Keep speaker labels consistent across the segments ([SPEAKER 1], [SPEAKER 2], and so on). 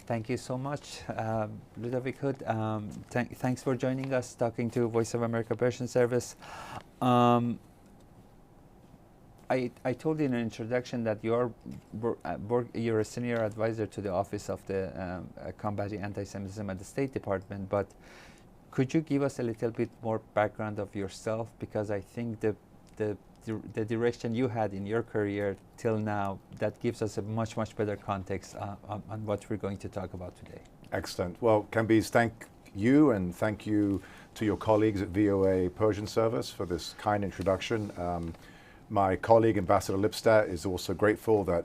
[SPEAKER 1] Thank you so much, Ludovic Hood. Thanks for joining us, talking to Voice of America Persian Service. I told you in an introduction that you're a senior advisor to the Office of the Combating Anti-Semitism at the State Department, but could you give us a little bit more background of yourself? Because I think the direction you had in your career till now, that gives us a much better context on what we're going to talk about today.
[SPEAKER 2] Excellent. Well, Kambiz, thank you, and thank you to your colleagues at VOA Persian Service for this kind introduction. My colleague, Ambassador Lipstadt, is also grateful that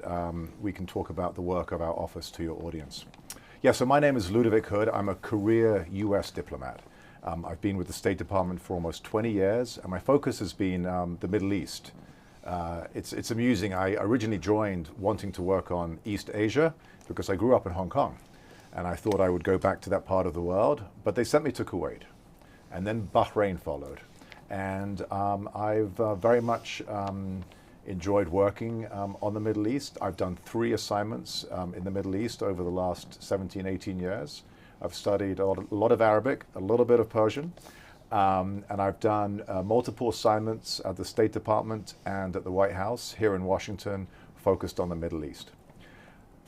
[SPEAKER 2] we can talk about the work of our office to your audience. Yeah, so my name is Ludovic Hood. I'm a career US diplomat. I've been with the State Department for almost 20 years, and my focus has been the Middle East. It's amusing. I originally joined wanting to work on East Asia because I grew up in Hong Kong, and I thought I would go back to that part of the world, but they sent me to Kuwait, and then Bahrain followed. And I've very much enjoyed working on the Middle East. I've done 3 assignments in the Middle East over the last 17, 18 years. I've studied a lot of Arabic, a little bit of Persian, and I've done multiple assignments at the State Department and at the White House here in Washington, focused on the Middle East.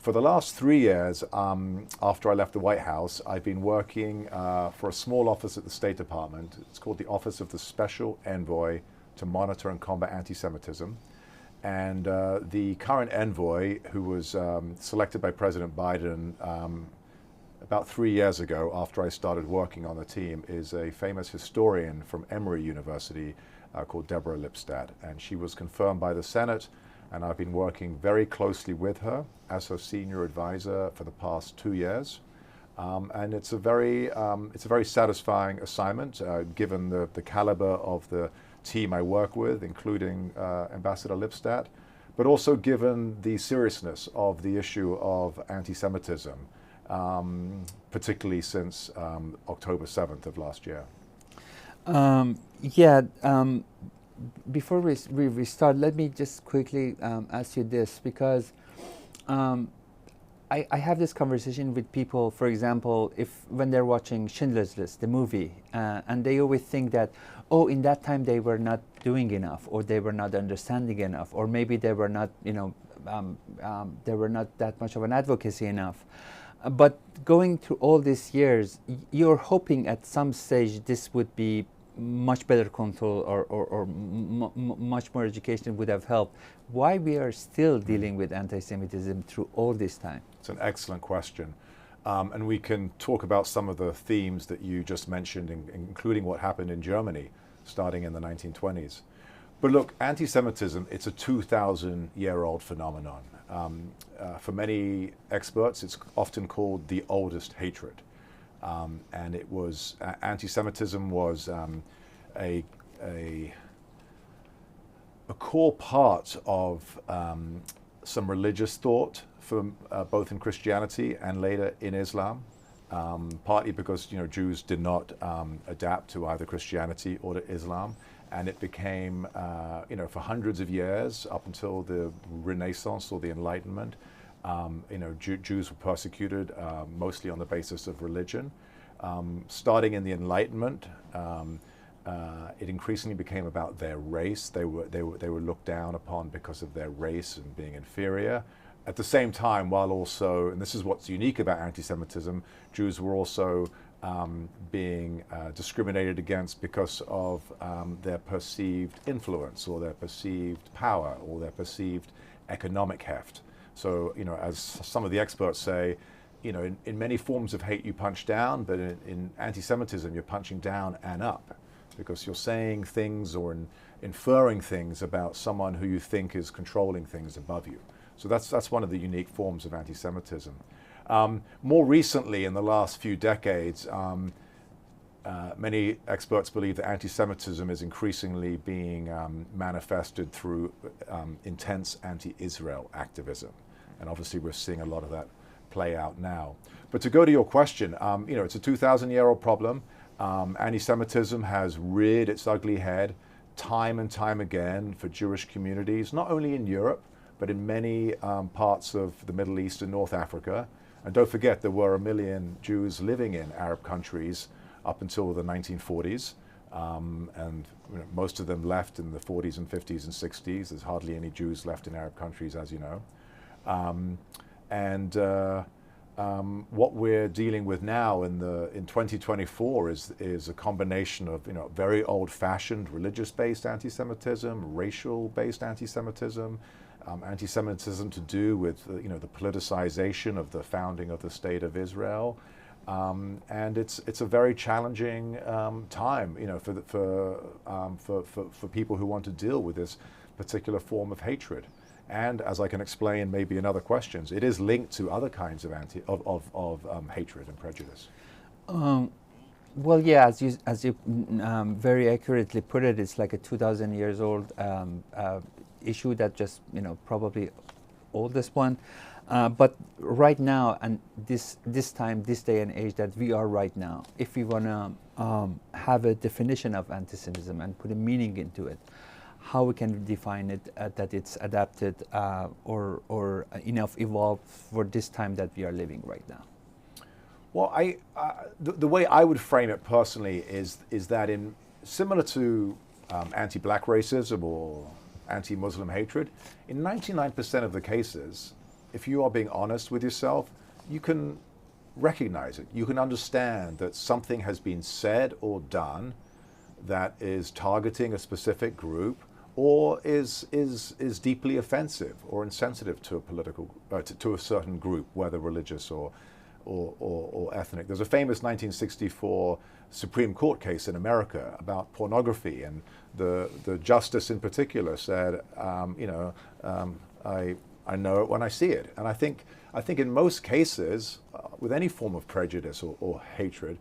[SPEAKER 2] For the last 3 years, after I left the White House, I've been working for a small office at the State Department. It's called the Office of the Special Envoy to Monitor and Combat Anti-Semitism. And the current envoy, who was selected by President Biden about 3 years ago after I started working on the team, is a famous historian from Emory University called Deborah Lipstadt. And she was confirmed by the Senate, and I've been working very closely with her as her senior advisor for the past 2 years. And it's a very satisfying assignment, given the caliber of the team I work with, including Ambassador Lipstadt, but also given the seriousness of the issue of anti-Semitism, particularly since October 7th of last year.
[SPEAKER 1] Before we start, let me just quickly ask you this, because I have this conversation with people, for example, when they're watching Schindler's List, the movie, and they always think that, oh, in that time they were not doing enough, or they were not understanding enough, or maybe they were not, they were not that much of an advocacy enough. But going through all these years, you're hoping at some stage this would be much better control, or much more education would have helped. Why we are still dealing with anti-Semitism through all this time?
[SPEAKER 2] It's an excellent question. And we can talk about some of the themes that you just mentioned, including what happened in Germany starting in the 1920s. But look, anti-Semitism, it's a 2,000-year-old phenomenon. For many experts, it's often called the oldest hatred. And it was, anti-Semitism was a core part of some religious thought, both in Christianity and later in Islam, partly because Jews did not adapt to either Christianity or to Islam, and it became for hundreds of years up until the Renaissance or the Enlightenment. Jews were persecuted mostly on the basis of religion. Starting in the Enlightenment, it increasingly became about their race. They were looked down upon because of their race and being inferior. At the same time, while also, and this is what's unique about anti-Semitism, Jews were also being discriminated against because of their perceived influence, or their perceived power, or their perceived economic heft. So, as some of the experts say, in many forms of hate you punch down, but in anti-Semitism you're punching down and up, because you're saying things or inferring things about someone who you think is controlling things above you. So that's one of the unique forms of anti-Semitism. More recently, in the last few decades, many experts believe that anti-Semitism is increasingly being manifested through intense anti-Israel activism. And obviously we're seeing a lot of that play out now. But to go to your question, it's a 2,000-year-old problem. Anti-Semitism has reared its ugly head time and time again for Jewish communities, not only in Europe, but in many parts of the Middle East and North Africa. And don't forget, there were 1 million Jews living in Arab countries up until the 1940s. And most of them left in the 40s and 50s and 60s. There's hardly any Jews left in Arab countries, as you know. What we're dealing with now in 2024 is a combination of very old-fashioned religious-based anti-Semitism, racial-based anti-Semitism, anti-Semitism to do with the politicization of the founding of the State of Israel. And it's a very challenging time, for people who want to deal with this particular form of hatred. And as I can explain, maybe in other questions, it is linked to other kinds of hatred and prejudice.
[SPEAKER 1] Well, yeah, as you very accurately put it, it's like a 2,000 years old issue that just probably oldest one. But right now, and this time, this day and age that we are right now, if we want to have a definition of antisemitism and put a meaning into it, how we can define it that it's adapted or enough evolved for this time that we are living right now?
[SPEAKER 2] Well, the way I would frame it personally is that similar to anti-black racism or anti-Muslim hatred, in 99% of the cases, if you are being honest with yourself, you can recognize it. You can understand that something has been said or done that is targeting a specific group or is deeply offensive or insensitive to a political to a certain group, whether religious or ethnic. There's a famous 1964 Supreme Court case in America about pornography, and the justice in particular said, I know it when I see it. And I think in most cases, with any form of prejudice or hatred,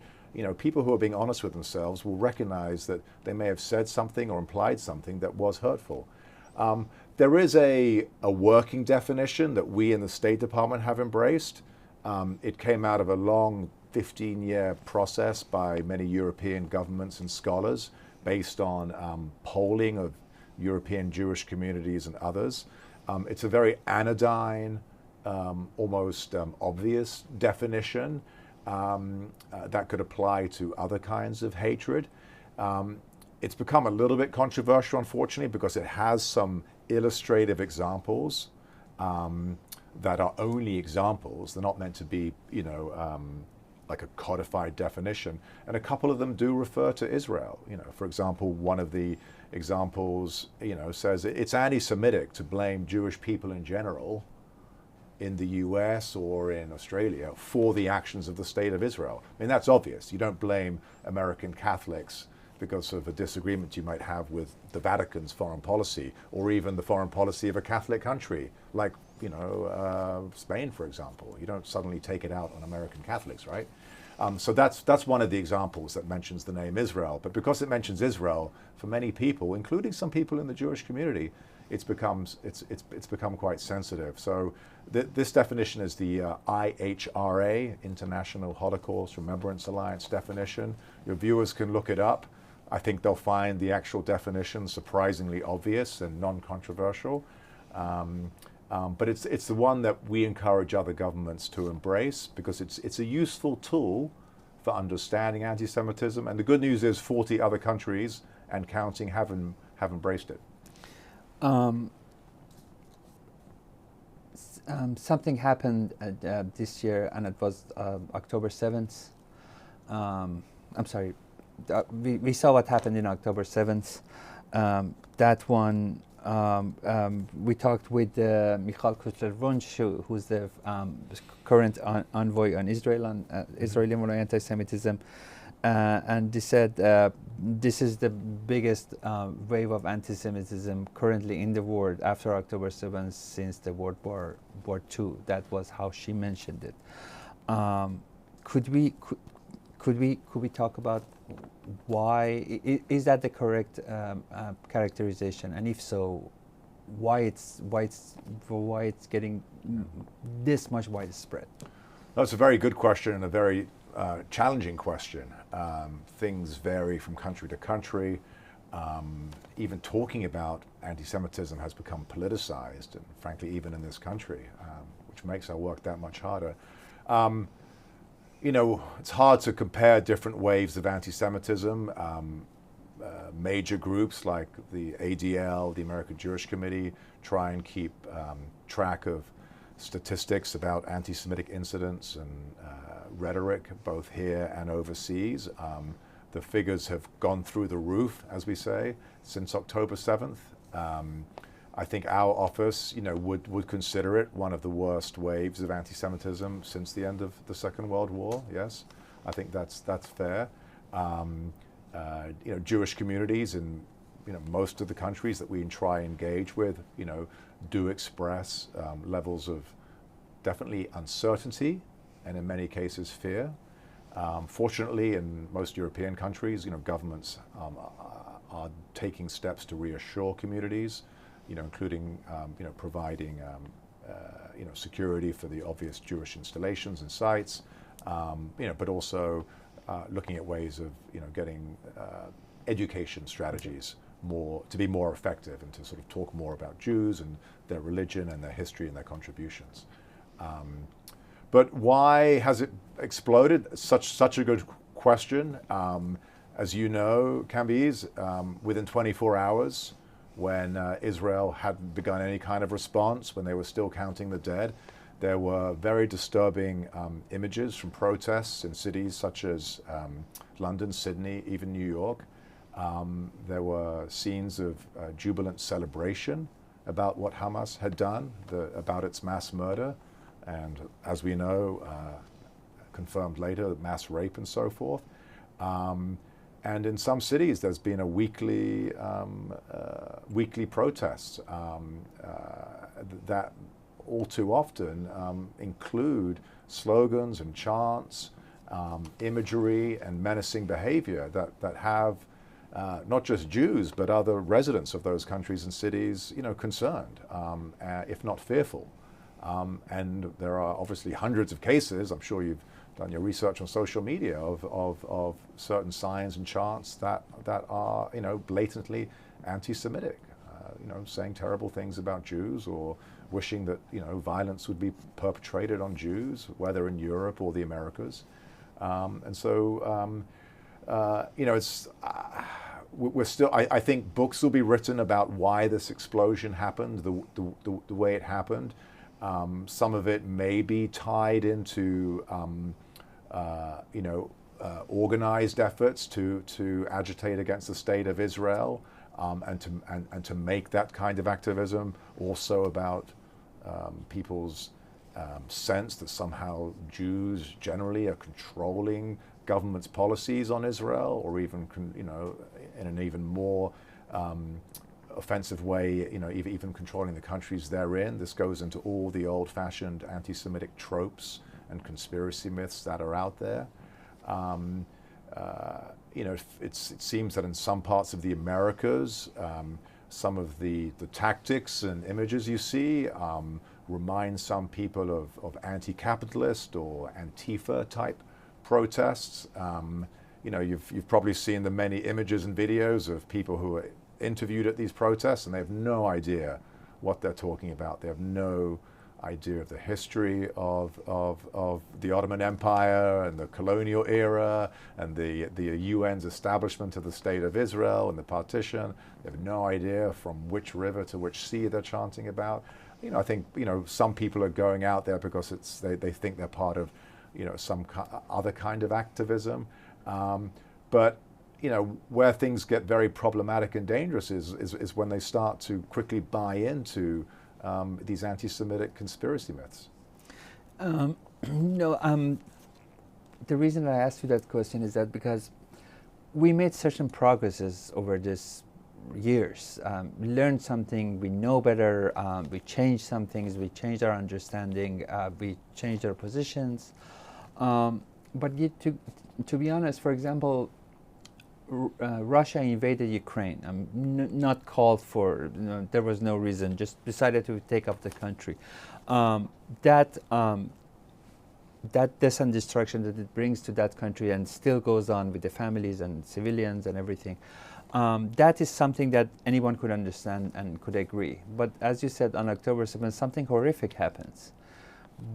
[SPEAKER 2] people who are being honest with themselves will recognize that they may have said something or implied something that was hurtful. There is a working definition that we in the State Department have embraced. It came out of a long 15-year process by many European governments and scholars based on polling of European Jewish communities and others. It's a very anodyne, almost obvious definition that could apply to other kinds of hatred. It's become a little bit controversial, unfortunately, because it has some illustrative examples that are only examples. They're not meant to be, like a codified definition. And a couple of them do refer to Israel. For example, one of the examples, says it's anti-Semitic to blame Jewish people in general in the US or in Australia for the actions of the State of Israel. I mean, that's obvious. You don't blame American Catholics because of a disagreement you might have with the Vatican's foreign policy, or even the foreign policy of a Catholic country, like Spain, for example. You don't suddenly take it out on American Catholics, right? So that's one of the examples that mentions the name Israel. But because it mentions Israel, for many people, including some people in the Jewish community, it's become quite sensitive. So this definition is the IHRA, International Holocaust Remembrance Alliance definition. Your viewers can look it up. I think they'll find the actual definition surprisingly obvious and non-controversial. But it's the one that we encourage other governments to embrace because it's a useful tool for understanding anti-Semitism. And the good news is 40 other countries and counting have embraced it.
[SPEAKER 1] Something happened this year, and it was October 7th. I'm sorry, we saw what happened in October 7th. That one, we talked with Michal Kutler-Wunsch, who's the current envoy on Israel, on Israeli anti-Semitism. And they said this is the biggest wave of anti-Semitism currently in the world after October 7th since the World War II. That was how she mentioned it. Could we talk about why is that the correct characterization? And if so, why it's getting this much widespread?
[SPEAKER 2] That's a very good question and a very challenging question. Things vary from country to country. Even talking about anti-Semitism has become politicized, and frankly, even in this country, which makes our work that much harder. You know, it's hard to compare different waves of anti-Semitism. Major groups like the ADL, the American Jewish Committee, try and keep track of statistics about anti-Semitic incidents and rhetoric, both here and overseas. The figures have gone through the roof, as we say, since October 7th. I think our office, you know, would consider it one of the worst waves of anti-Semitism since the end of the Second World War. Yes, I think that's fair. You know, Jewish communities in, you know, most of the countries that we try and engage with, you know, do express levels of definitely uncertainty and in many cases fear. Fortunately, in most European countries, you know, governments are taking steps to reassure communities, you know, including you know, providing you know, security for the obvious Jewish installations and sites, you know, but also looking at ways of, you know, getting education strategies to be more effective and to sort of talk more about Jews and their religion and their history and their contributions. But why has it exploded? Such a good question. As you know, Kambiz, within 24 hours, when Israel hadn't begun any kind of response, when they were still counting the dead, there were very disturbing images from protests in cities such as London, Sydney, even New York. There were scenes of jubilant celebration about what Hamas had done, about its mass murder, and as we know, confirmed later, mass rape and so forth. And in some cities, there's been a weekly protests that all too often include slogans and chants, imagery and menacing behavior that have not just Jews but other residents of those countries and cities, you know, concerned, if not fearful. And there are obviously hundreds of cases, I'm sure you've done your research on social media, of certain signs and chants that are, you know, blatantly anti-Semitic, you know, saying terrible things about Jews or wishing that, you know, violence would be perpetrated on Jews, whether in Europe or the Americas. And so, you know, it's, we're still, I think books will be written about why this explosion happened, the way it happened. Some of it may be tied into, you know, organized efforts to agitate against the state of Israel, and to make that kind of activism also about people's sense that somehow Jews generally are controlling government's policies on Israel, or even, you know, in an even more offensive way, you know, even controlling the countries they're in. This goes into all the old-fashioned anti-Semitic tropes and conspiracy myths that are out there. You know, it seems that in some parts of the Americas, some of the tactics and images you see remind some people of anti-capitalist or Antifa type protests. You know, you've probably seen the many images and videos of people who are interviewed at these protests, and they have no idea what they're talking about. They have no idea of the history of the Ottoman Empire and the colonial era and the UN's establishment of the State of Israel and the partition. They have no idea from which river to which sea they're chanting about. You know, I think, you know, some people are going out there because they think they're part of, you know, some other kind of activism. But you know, where things get very problematic and dangerous is when they start to quickly buy into these anti-Semitic conspiracy myths.
[SPEAKER 1] No, the reason I asked you that question is that because we made certain progresses over these years. We learned something, we know better, we changed some things, we changed our understanding, we changed our positions. But yet to be honest, for example, Russia invaded Ukraine. Not called for. You know, there was no reason. Just decided to take up the country. That death and destruction that it brings to that country and still goes on with the families and civilians and everything. That is something that anyone could understand and could agree. But as you said, on October 7th, something horrific happens.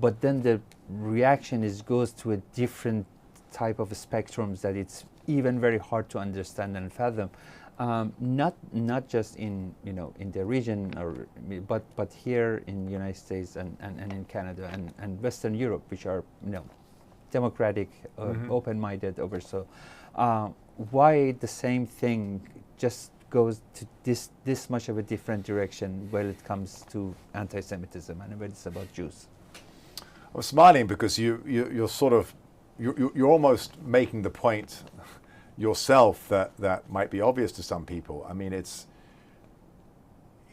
[SPEAKER 1] but then the reaction goes to a different type of spectrums that it's even very hard to understand and fathom. Not just in in the region, but here in the United States and in Canada and Western Europe, which are democratic, open-minded over. So why the same thing just goes to this much of a different direction when it comes to anti-Semitism and when it's about Jews?
[SPEAKER 2] I'm smiling because you're sort of you're almost making the point yourself that might be obvious to some people. I mean, it's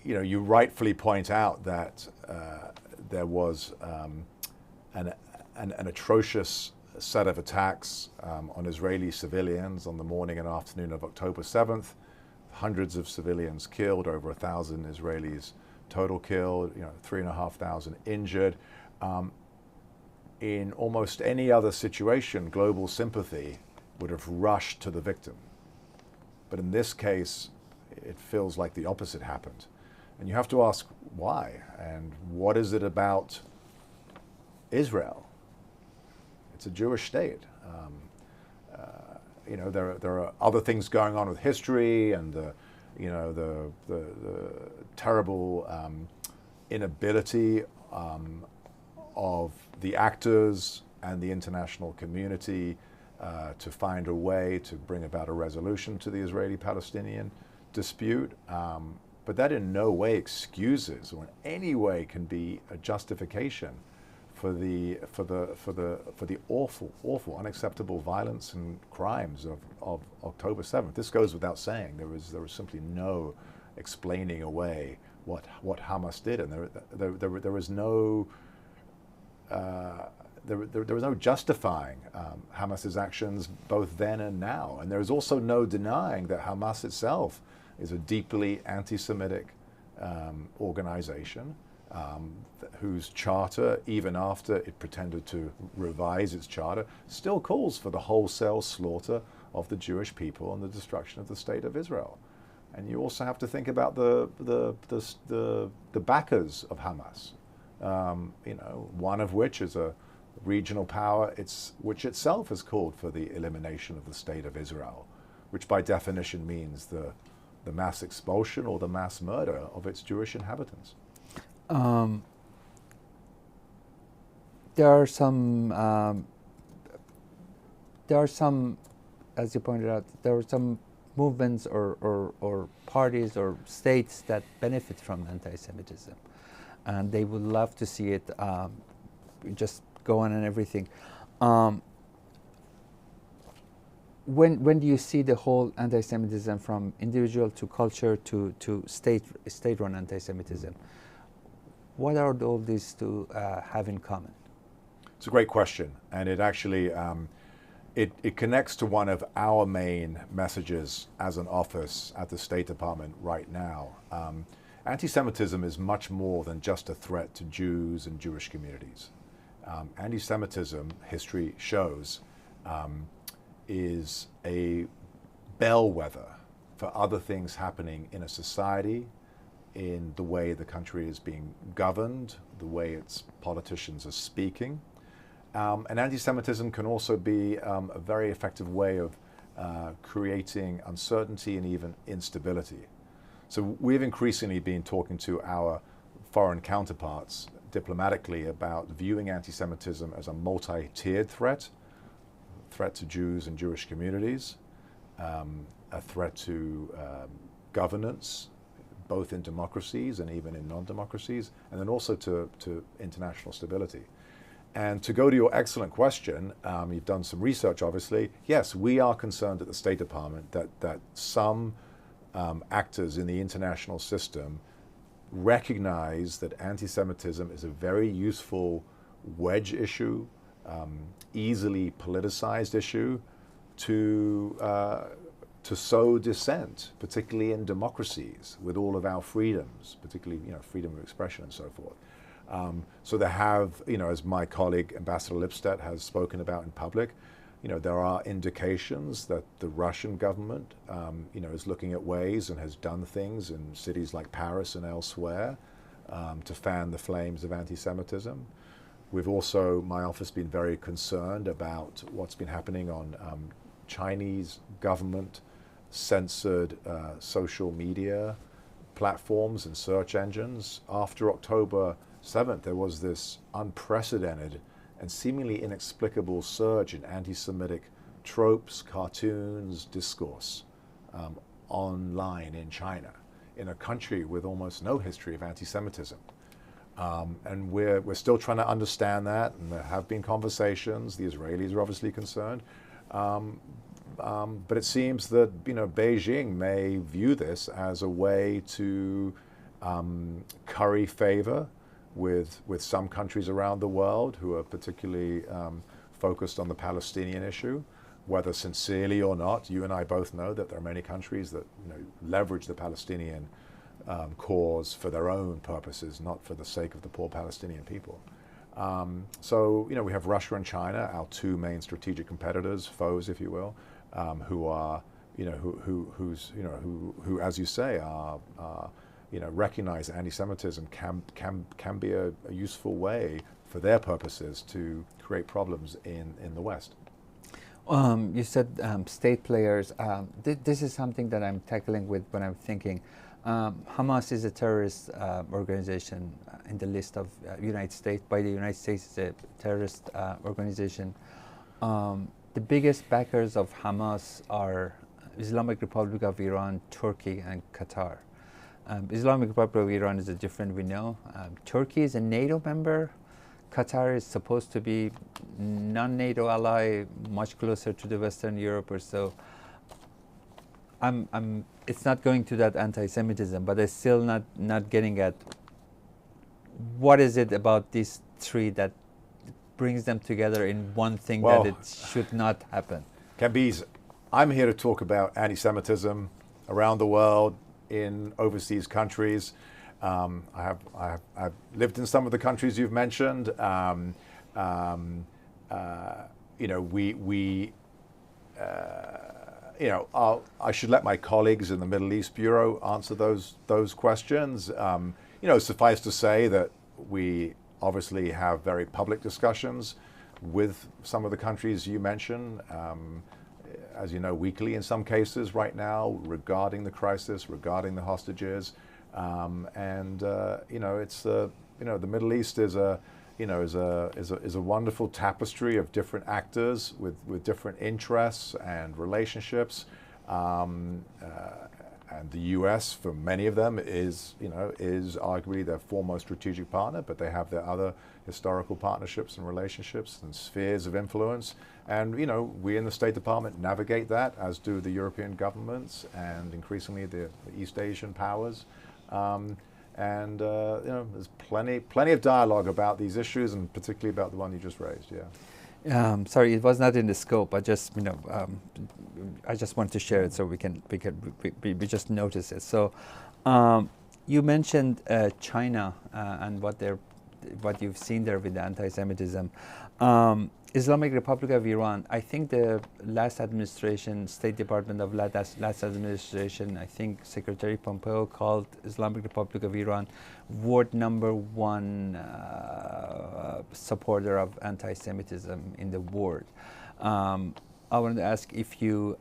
[SPEAKER 2] you rightfully point out that there was an atrocious set of attacks on Israeli civilians on the morning and afternoon of October 7th. Hundreds of civilians killed, over 1,000 Israelis total killed, 3,500 injured. In almost any other situation, global sympathy would have rushed to the victim. But in this case, it feels like the opposite happened. And you have to ask why, and what is it about Israel? It's a Jewish state. There are other things going on with history and the terrible inability of the actors and the international community to find a way to bring about a resolution to the Israeli-Palestinian dispute. But that in no way excuses or in any way can be a justification for the awful, unacceptable violence and crimes of October 7th. This goes without saying. There was simply no explaining away what Hamas did, and there was no justifying Hamas's actions both then and now. And there is also no denying that Hamas itself is a deeply anti-Semitic organization whose charter, even after it pretended to revise its charter, still calls for the wholesale slaughter of the Jewish people and the destruction of the state of Israel. And you also have to think about the backers of Hamas. One of which is a regional power, which itself has called for the elimination of the state of Israel, which by definition means the mass expulsion or the mass murder of its Jewish inhabitants.
[SPEAKER 1] There are some, as you pointed out, there are some movements or parties or states that benefit from anti-Semitism, and they would love to see it just go on and everything. When do you see the whole anti-Semitism from individual to culture to state-run anti-Semitism? What are all these to have in common?
[SPEAKER 2] It's a great question, and it actually it connects to one of our main messages as an office at the State Department right now. Anti-Semitism is much more than just a threat to Jews and Jewish communities. Anti-Semitism, history shows, is a bellwether for other things happening in a society, in the way the country is being governed, the way its politicians are speaking. And anti-Semitism can also be a very effective way of creating uncertainty and even instability. So we've increasingly been talking to our foreign counterparts diplomatically about viewing anti-Semitism as a multi-tiered threat to Jews and Jewish communities, a threat to governance, both in democracies and even in non-democracies, and then also to international stability. And to go to your excellent question, you've done some research, obviously. Yes, we are concerned at the State Department that some actors in the international system recognize that anti-Semitism is a very useful wedge issue, easily politicized issue to sow dissent, particularly in democracies with all of our freedoms, particularly freedom of expression and so forth. So they have, as my colleague Ambassador Lipstadt has spoken about in public, there are indications that the Russian government, is looking at ways and has done things in cities like Paris and elsewhere to fan the flames of anti-Semitism. We've also, my office, been very concerned about what's been happening on Chinese government censored social media platforms and search engines. After October 7th, there was this unprecedented and seemingly inexplicable surge in anti-Semitic tropes, cartoons, discourse online in China, in a country with almost no history of anti-Semitism. And we're still trying to understand that, and there have been conversations. The Israelis are obviously concerned. But it seems that, you know, Beijing may view this as a way to curry favor with some countries around the world who are particularly focused on the Palestinian issue. Whether sincerely or not, you and I both know that there are many countries that, you know, leverage the Palestinian cause for their own purposes, not for the sake of the poor Palestinian people. So, you know, we have Russia and China, our two main strategic competitors, foes, if you will, who are, you know, who, as you say, are you know, recognize that anti-Semitism can be a useful way for their purposes to create problems in the West.
[SPEAKER 1] You said state players. This is something that I'm tackling with when I'm thinking. Hamas is a terrorist organization in the list of United States. By the United States, it's a terrorist organization. The biggest backers of Hamas are Islamic Republic of Iran, Turkey, and Qatar. Islamic Republic of Iran is different, we know. Turkey is a NATO member. Qatar is supposed to be non-NATO ally, much closer to the Western Europe or so. It's not going to that anti-Semitism, but I'm still not getting at what is it about these three that brings them together in one thing that it should not happen.
[SPEAKER 2] Kambiz, I'm here to talk about anti-Semitism around the world, in overseas countries. I've lived in some of the countries you've mentioned. You know, you know, I should let my colleagues in the Middle East Bureau answer those questions. You know, suffice to say that we obviously have very public discussions with some of the countries you mentioned, as you know, weekly in some cases right now, regarding the crisis, regarding the hostages. You know, it's you know, the Middle East is a wonderful tapestry of different actors with different interests and relationships. And the U.S., for many of them, is arguably their foremost strategic partner, but they have their other historical partnerships and relationships and spheres of influence. And, you know, we in the State Department navigate that, as do the European governments and increasingly the East Asian powers. You know, there's plenty of dialogue about these issues, and particularly about the one you just raised. Yeah.
[SPEAKER 1] Sorry, it was not in the scope. I just, you know, I just want to share it so we just notice it. So, you mentioned China and what you've seen there with the anti-Semitism. Islamic Republic of Iran, I think the last administration, State Department of last administration, I think Secretary Pompeo called Islamic Republic of Iran world #1 supporter of anti-Semitism in the world. I wanted to ask if you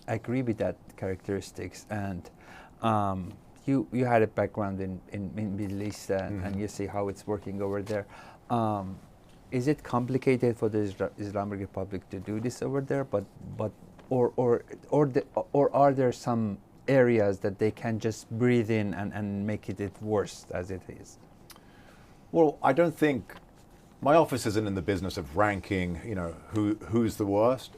[SPEAKER 1] agree with that characteristics, and you had a background in Middle East and you see how it's working over there. Is it complicated for the Islamic Republic to do this over there? Or are there some areas that they can just breathe in and make it worse as it is?
[SPEAKER 2] Well, I don't think my office isn't in the business of ranking, you know, who's the worst.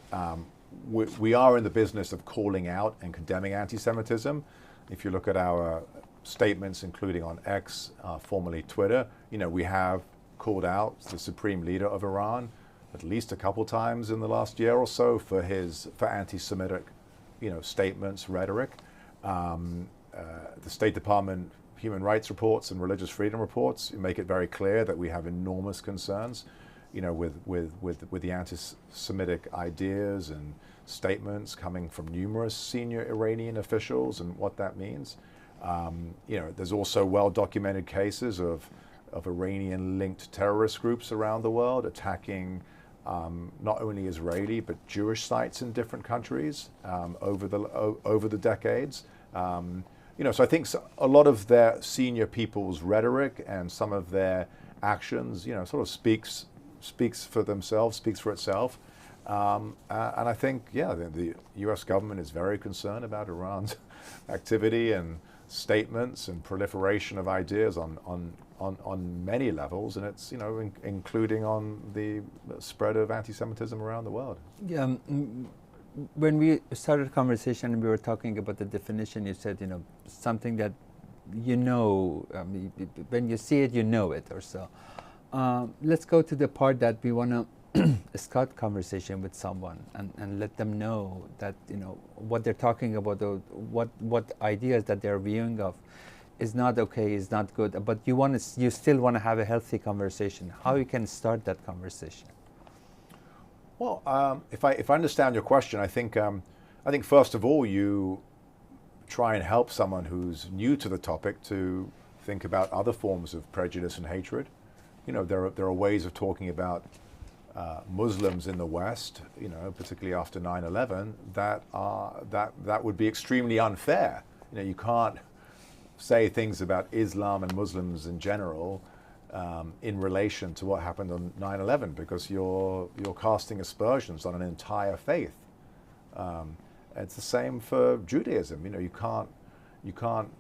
[SPEAKER 2] We are in the business of calling out and condemning anti-Semitism. If you look at our statements, including on X, formerly Twitter, you know, we have called out the supreme leader of Iran at least a couple times in the last year or so for anti-Semitic, you know, statements, rhetoric. The State Department human rights reports and religious freedom reports make it very clear that we have enormous concerns, you know, with the anti-Semitic ideas and statements coming from numerous senior Iranian officials and what that means. You know, there's also well-documented cases of of Iranian-linked terrorist groups around the world attacking not only Israeli but Jewish sites in different countries over the decades. So I think a lot of their senior people's rhetoric and some of their actions, sort of speaks for themselves, speaks for itself. And I think, the U.S. government is very concerned about Iran's activity and statements and proliferation of ideas on many levels, and it's including on the spread of anti-Semitism around the world.
[SPEAKER 1] Yeah, when we started the conversation and we were talking about the definition, you said something that when you see it, you know it, or so. Let's go to the part that we want to start conversation with someone and let them know that what they're talking about, or what ideas that they're viewing of is not okay, is not good, but you still want to have a healthy conversation. How you can start that conversation?
[SPEAKER 2] Well, if I understand your question, I think first of all you try and help someone who's new to the topic to think about other forms of prejudice and hatred. There are ways of talking about Muslims in the West, particularly after 9/11, that would be extremely unfair. You can't say things about Islam and Muslims in general in relation to what happened on 9/11 because you're casting aspersions on an entire faith. It's the same for Judaism. You can't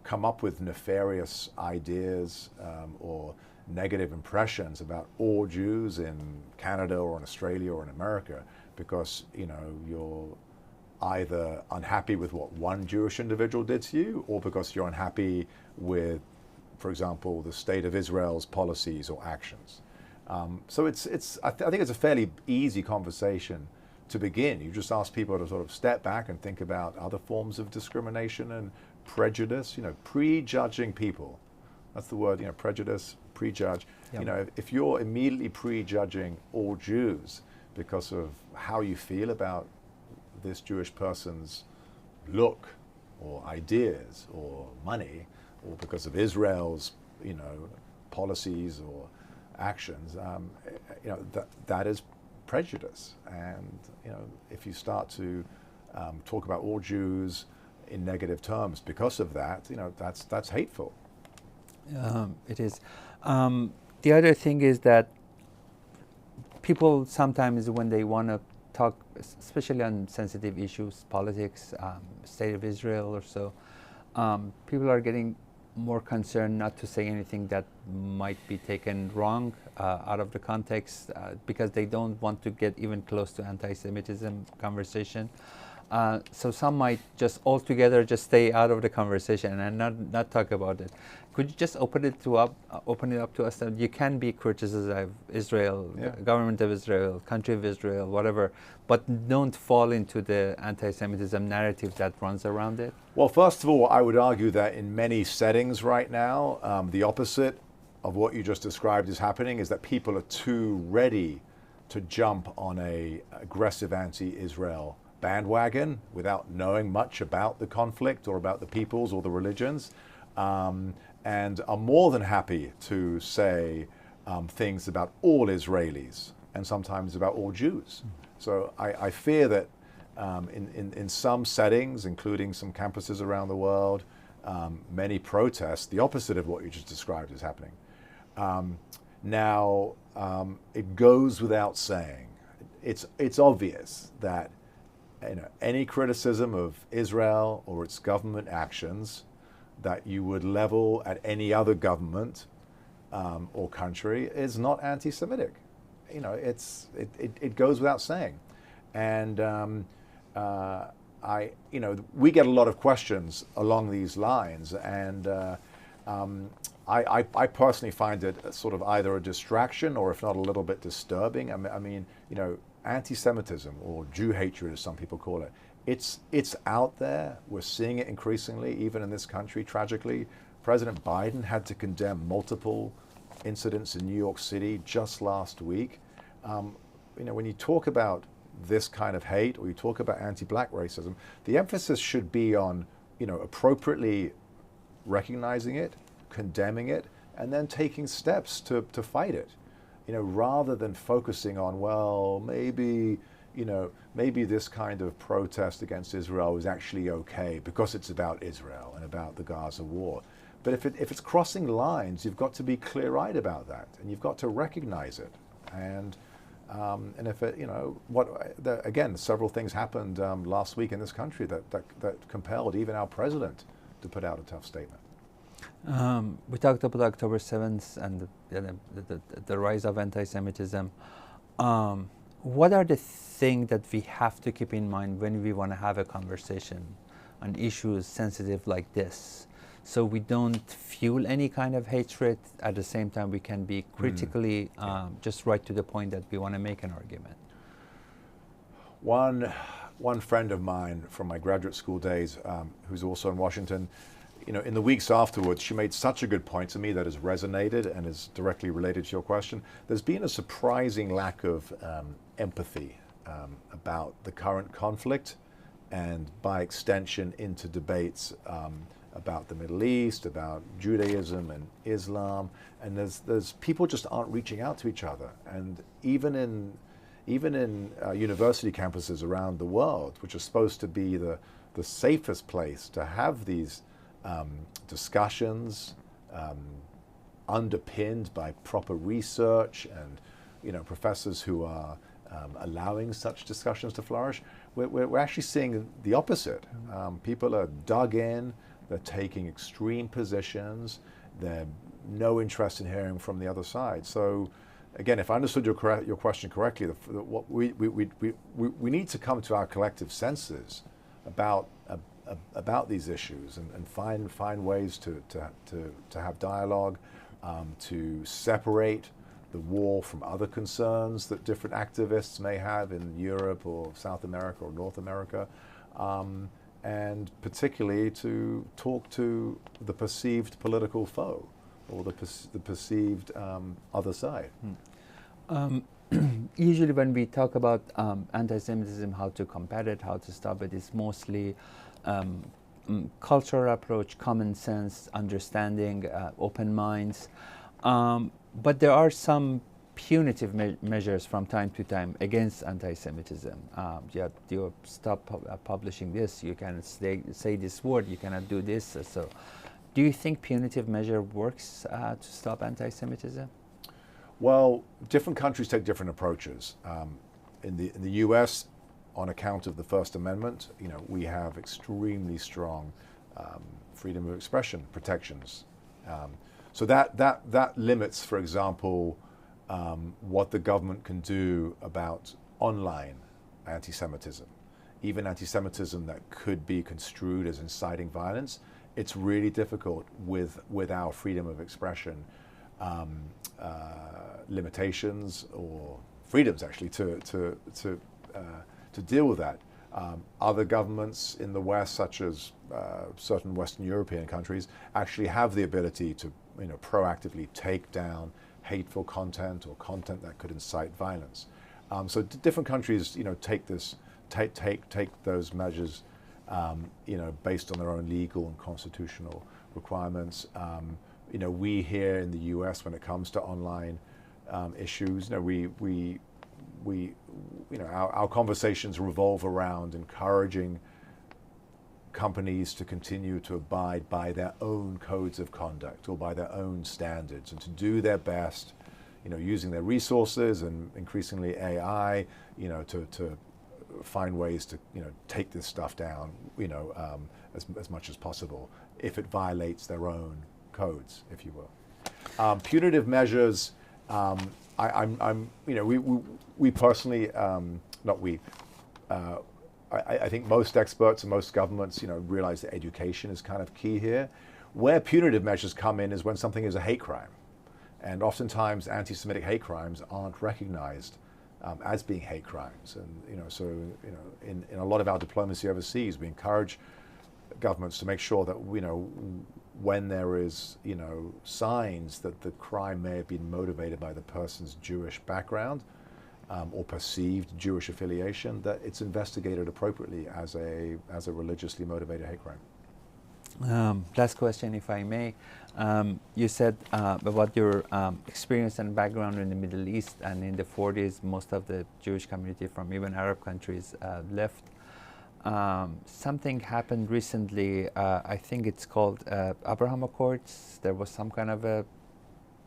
[SPEAKER 2] come up with nefarious ideas or negative impressions about all Jews in Canada or in Australia or in America because you're either unhappy with what one Jewish individual did to you or because you're unhappy with, for example, the state of Israel's policies or actions. So I think it's a fairly easy conversation to begin. You just ask people to sort of step back and think about other forms of discrimination and prejudice, prejudging people. That's the word, prejudice, prejudge. Yep. If you're immediately prejudging all Jews because of how you feel about this Jewish person's look or ideas or money, or because of Israel's, policies or actions, that is prejudice. And if you start to talk about all Jews in negative terms because of that, that's hateful.
[SPEAKER 1] It is. The other thing is that people sometimes, when they want to talk, especially on sensitive issues, politics, state of Israel or so, people are getting more concerned not to say anything that might be taken wrong out of the context because they don't want to get even close to anti-Semitism conversation. So some might just altogether just stay out of the conversation and not talk about it. Could you just open it up to us that you can be criticism of Israel, government of Israel, country of Israel, whatever, but don't fall into the anti-Semitism narrative that runs around it?
[SPEAKER 2] Well, first of all, I would argue that in many settings right now, the opposite of what you just described is happening, is that people are too ready to jump on a aggressive anti-Israel bandwagon without knowing much about the conflict or about the peoples or the religions, and are more than happy to say things about all Israelis and sometimes about all Jews. So I fear that in some settings, including some campuses around the world, many protests, the opposite of what you just described is happening. Now, it goes without saying, it's obvious that any criticism of Israel or its government actions that you would level at any other government or country is not anti-Semitic. It goes without saying. And we get a lot of questions along these lines, and I personally find it sort of either a distraction or, if not, a little bit disturbing. I mean, anti-Semitism, or Jew hatred as some people call it, it's out there. We're seeing it increasingly, even in this country. Tragically, President Biden had to condemn multiple incidents in New York City just last week. When you talk about this kind of hate, or you talk about anti-black racism, the emphasis should be on, appropriately recognizing it, condemning it, and then taking steps to fight it, rather than focusing on, well, maybe this kind of protest against Israel is actually okay because it's about Israel and about the Gaza war. But if it's crossing lines, you've got to be clear-eyed about that, and you've got to recognize it. And if it, again, several things happened last week in this country that compelled even our president to put out a tough statement.
[SPEAKER 1] We talked about October 7th and the rise of anti-Semitism. What are the things that we have to keep in mind when we want to have a conversation on issues sensitive like this, so we don't fuel any kind of hatred? At the same time, we can be critically just right to the point that we want to make an argument.
[SPEAKER 2] One friend of mine from my graduate school days, who's also in Washington, in the weeks afterwards, she made such a good point to me that has resonated and is directly related to your question. There's been a surprising lack of empathy about the current conflict, and by extension into debates about the Middle East, about Judaism and Islam, and there's people just aren't reaching out to each other. And even in university campuses around the world, which are supposed to be the safest place to have these discussions underpinned by proper research and professors who are allowing such discussions to flourish, we're actually seeing the opposite. People are dug in, they're taking extreme positions, they're no interest in hearing from the other side. So again, if I understood your question correctly, what we need to come to our collective senses about these issues and find ways to have dialogue, to separate the war from other concerns that different activists may have in Europe or South America or North America, and particularly to talk to the perceived political foe or the perceived other side.
[SPEAKER 1] Usually when we talk about anti-Semitism, how to combat it, how to stop it, it's mostly cultural approach, common sense, understanding, open minds. But there are some punitive measures from time to time against anti-Semitism. You stop publishing this, you cannot say this word, you cannot do this. So do you think punitive measure works to stop anti-Semitism?
[SPEAKER 2] Well, different countries take different approaches. In the U.S., on account of the First Amendment, we have extremely strong freedom of expression protections. So that limits, for example, what the government can do about online anti-Semitism. Even anti-Semitism that could be construed as inciting violence, it's really difficult with our freedom of expression limitations, or freedoms actually, to deal with that. Other governments in the West, such as certain Western European countries, actually have the ability to proactively take down hateful content or content that could incite violence. So different countries take those measures based on their own legal and constitutional requirements. We here in the U.S., when it comes to online issues, our conversations revolve around encouraging companies to continue to abide by their own codes of conduct or by their own standards, and to do their best, using their resources and increasingly AI, to find ways to, take this stuff down, as much as possible if it violates their own codes, if you will. Punitive measures. We personally, not we. I think most experts and most governments, realize that education is kind of key here. Where punitive measures come in is when something is a hate crime, and oftentimes anti-Semitic hate crimes aren't recognized as being hate crimes. And in a lot of our diplomacy overseas, we encourage governments to make sure that when there is signs that the crime may have been motivated by the person's Jewish background or perceived Jewish affiliation, that it's investigated appropriately as a religiously motivated hate crime.
[SPEAKER 1] Last question, if I may. You said about your experience and background in the Middle East, and in the 40s, most of the Jewish community from even Arab countries left. Something happened recently, I think it's called Abraham Accords. There was some kind of a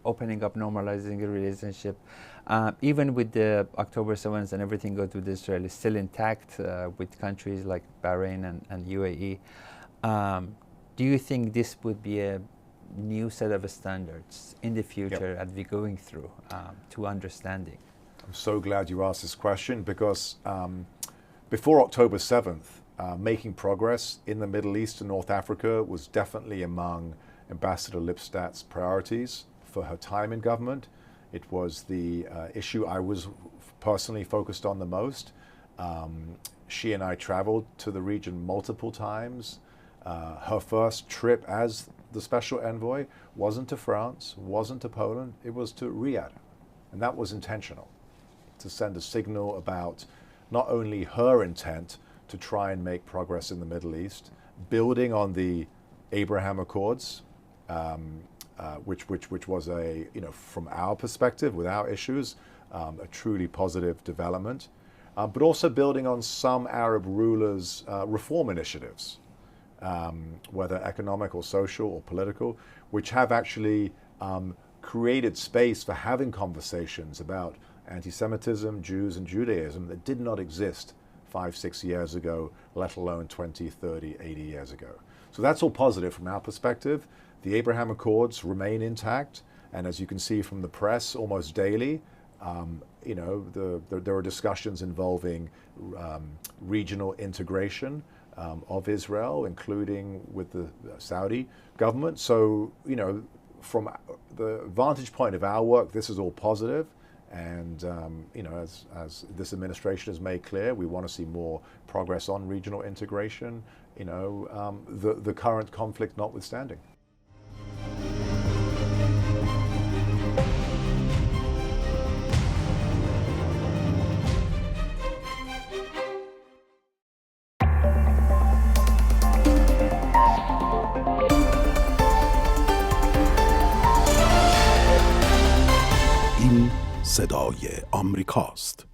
[SPEAKER 1] opening up, normalizing a relationship. Even with the October 7th and everything good with Israel is still intact with countries like Bahrain and UAE. Do you think this would be a new set of standards in the future as we're going through to understanding?
[SPEAKER 2] I'm so glad you asked this question, because before October 7th, making progress in the Middle East and North Africa was definitely among Ambassador Lipstadt's priorities for her time in government. It was the issue I was personally focused on the most. She and I traveled to the region multiple times. Her first trip as the special envoy wasn't to France, wasn't to Poland, it was to Riyadh. And that was intentional, to send a signal about not only her intent to try and make progress in the Middle East, building on the Abraham Accords, which was a, from our perspective, without issues, a truly positive development, but also building on some Arab rulers' reform initiatives, whether economic or social or political, which have actually created space for having conversations about anti-Semitism, Jews and Judaism that did not exist 5-6 years ago, let alone 20, 30, 80 years ago. So that's all positive from our perspective. The Abraham Accords remain intact, and as you can see from the press almost daily, there are discussions involving regional integration of Israel, including with the Saudi government. So, from the vantage point of our work, this is all positive. And, as this administration has made clear, we want to see more progress on regional integration, the current conflict notwithstanding.
[SPEAKER 3] صدای آمریکاست.